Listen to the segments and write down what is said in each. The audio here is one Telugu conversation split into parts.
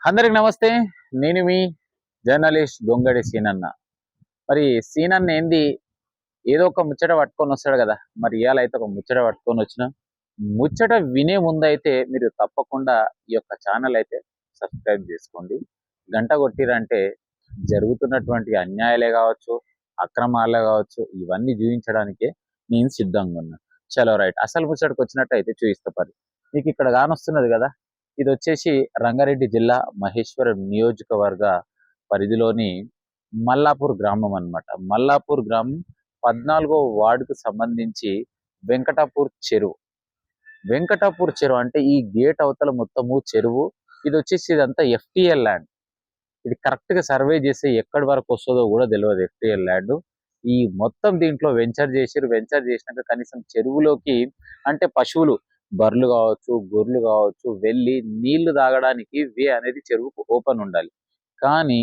అందరికి నమస్తే. నేను మీ జర్నలిస్ట్ గొంగడి సీనన్న. మరి సీనన్న ఏంది, ఏదో ఒక ముచ్చట పట్టుకొని వస్తాడు కదా. మరి ఇవాళ అయితే ఒక ముచ్చట పట్టుకొని వచ్చిన. ముచ్చట వినే ముందైతే మీరు తప్పకుండా ఈ యొక్క ఛానల్ అయితే సబ్స్క్రైబ్ చేసుకోండి. గంట కొట్టిరంటే జరుగుతున్నటువంటి అన్యాయాలే కావచ్చు, అక్రమాలే కావచ్చు, ఇవన్నీ చూపించడానికే నేను సిద్ధంగా ఉన్నా. చలో రైట్, అసలు ముచ్చటకు వచ్చినట్టయితే చూపిస్తా పరి. మీకు ఇక్కడ కానొస్తున్నది కదా, ఇది వచ్చేసి రంగారెడ్డి జిల్లా మహేశ్వరం నియోజకవర్గ పరిధిలోని మల్లాపూర్ గ్రామం అన్నమాట. మల్లాపూర్ గ్రామం 14వ వార్డుకు సంబంధించి వెంకటాపూర్ చెరువు. వెంకటాపూర్ చెరువు అంటే ఈ గేట్ అవతల మొత్తము చెరువు. ఇది వచ్చేసి ఇదంతా ఎఫ్టిఎల్ ల్యాండ్. ఇది కరెక్ట్ గా సర్వే చేస్తే ఎక్కడి వరకు వస్తుందో కూడా తెలియదు. ఎఫ్టిఎల్ ల్యాండ్ ఈ మొత్తం దీంట్లో వెంచర్ చేసిరు. వెంచర్ చేసినాక కనీసం చెరువులోకి అంటే పశువులు, బర్రెలు కావచ్చు, గొర్రెలు కావచ్చు, వెళ్ళి నీళ్లు తాగడానికి వే అనేది చెరువుకు ఓపెన్ ఉండాలి. కానీ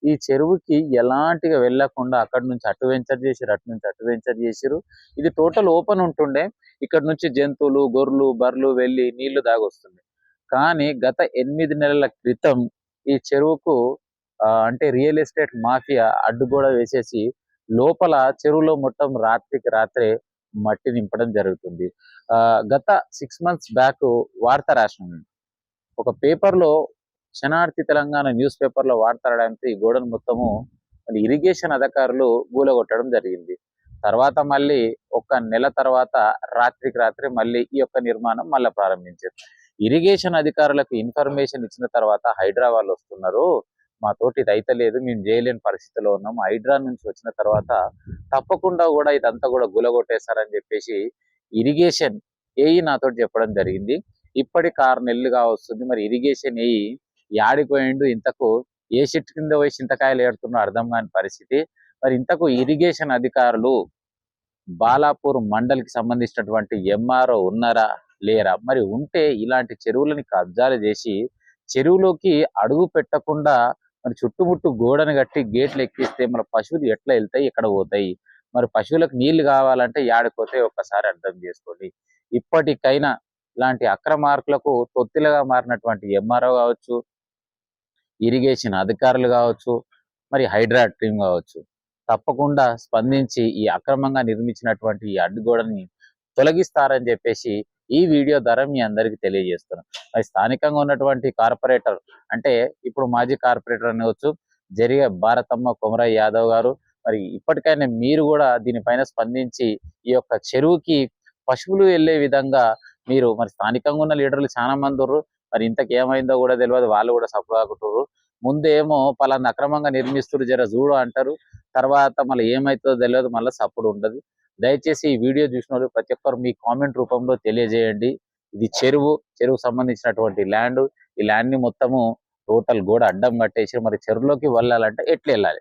ఈ చెరువుకి ఎలాంటిగా వెళ్ళకుండా అక్కడ నుంచి అటు వెంచర్ చేసిరు, అటు నుంచి అటు వెంచర్ చేసిరు. ఇది టోటల్ ఓపెన్ ఉంటుండే. ఇక్కడ నుంచి జంతువులు, గొర్రెలు, బర్రెలు వెళ్ళి నీళ్లు తాగొస్తుంది. కానీ గత 8 నెలల క్రితం ఈ చెరువుకు అంటే రియల్ ఎస్టేట్ మాఫియా అడ్డుగోడ వేసేసి లోపల చెరువులో మొత్తం రాత్రికి రాత్రే మట్టి నింపడం జరుగుతుంది. గత 6 మంత్స్ బ్యాక్ వార్త రాసినాను. ఒక పేపర్లో, శనార్థి తెలంగాణ న్యూస్ పేపర్లో వార్త రావడంతో ఈ గోడను మొత్తము మరి ఇరిగేషన్ అధికారులు కూలగొట్టడం జరిగింది. తర్వాత మళ్ళీ ఒక నెల తర్వాత రాత్రికి రాత్రి మళ్ళీ ఈ యొక్క నిర్మాణం మళ్ళీ ప్రారంభించారు. ఇరిగేషన్ అధికారులకు ఇన్ఫర్మేషన్ ఇచ్చిన తర్వాత హైడ్రా వాళ్ళు వస్తున్నారు, మాతోటి ఇది అయితే లేదు, మేము చేయలేని పరిస్థితిలో ఉన్నాం. హైడ్రా నుంచి వచ్చిన తర్వాత తప్పకుండా కూడా ఇదంతా కూడా గులగొట్టేస్తారని చెప్పేసి ఇరిగేషన్ ఏఈ నాతో చెప్పడం జరిగింది. ఇప్పటికి 6 నెలలుగా వస్తుంది. మరి ఇరిగేషన్ ఏఈ యాడిపోయిండు, ఇంతకు ఏ చెట్టు కింద పోయి చింతకాయలు ఏడుతున్నా అర్థం కాని పరిస్థితి. మరి ఇంతకు ఇరిగేషన్ అధికారులు బాలాపూర్ మండలికి సంబంధించినటువంటి ఎంఆర్ఓ ఉన్నారా లేరా? మరి ఉంటే ఇలాంటి చెరువులని కబ్జాలు చేసి చెరువులోకి అడుగు పెట్టకుండా మరి చుట్టుముట్టు గోడను కట్టి గేట్లు ఎక్కిస్తే మన పశువులు ఎట్లా వెళ్తాయి, ఎక్కడ పోతాయి? మరి పశువులకు నీళ్లు కావాలంటే యాడిపోతాయి ఒక్కసారి అర్థం చేసుకోండి. ఇప్పటికైనా ఇలాంటి అక్రమార్కులకు తొత్తిలుగా మారినటువంటి ఎంఆర్ఓ కావచ్చు, ఇరిగేషన్ అధికారులు కావచ్చు, మరి హైడ్రా టీమ్ కావచ్చు, తప్పకుండా స్పందించి ఈ అక్రమంగా నిర్మించినటువంటి ఈ అడ్డుగోడని తొలగిస్తారని చెప్పేసి ఈ వీడియో ద్వారా మీ అందరికీ తెలియజేస్తున్నాం. మరి స్థానికంగా ఉన్నటువంటి కార్పొరేటర్ అంటే ఇప్పుడు మాజీ కార్పొరేటర్ అనవచ్చు జరిగే భారతమ్మ కొమరయ్య యాదవ్ గారు, మరి ఇప్పటికైనా మీరు కూడా దీనిపైన స్పందించి ఈ యొక్క చెరువుకి పశువులు వెళ్ళే విధంగా మీరు, మరి స్థానికంగా ఉన్న లీడర్లు చాలా మంది ఉన్నారు, మరి ఇంతకు ఏమైందో కూడా తెలియదు, వాళ్ళు కూడా సపోర్ట్ కాకుంటారు. ముందేమో పలానా అక్రమంగా నిర్మిస్తున్నారు జర చూడు అంటారు, తర్వాత మళ్ళీ ఏమైతుందో తెలియదు, మళ్ళీ సపోర్ట్ ఉండదు. దయచేసి ఈ వీడియో చూసిన వాళ్ళు ప్రతి ఒక్కరు మీ కామెంట్ రూపంలో తెలియజేయండి. ఇది చెరువు సంబంధించినటువంటి ల్యాండ్. ఈ ల్యాండ్ ని మొత్తము టోటల్ గోడ అడ్డం కట్టేసి మరి చెరువులోకి వెళ్ళాలంటే ఎట్లా వెళ్ళాలి?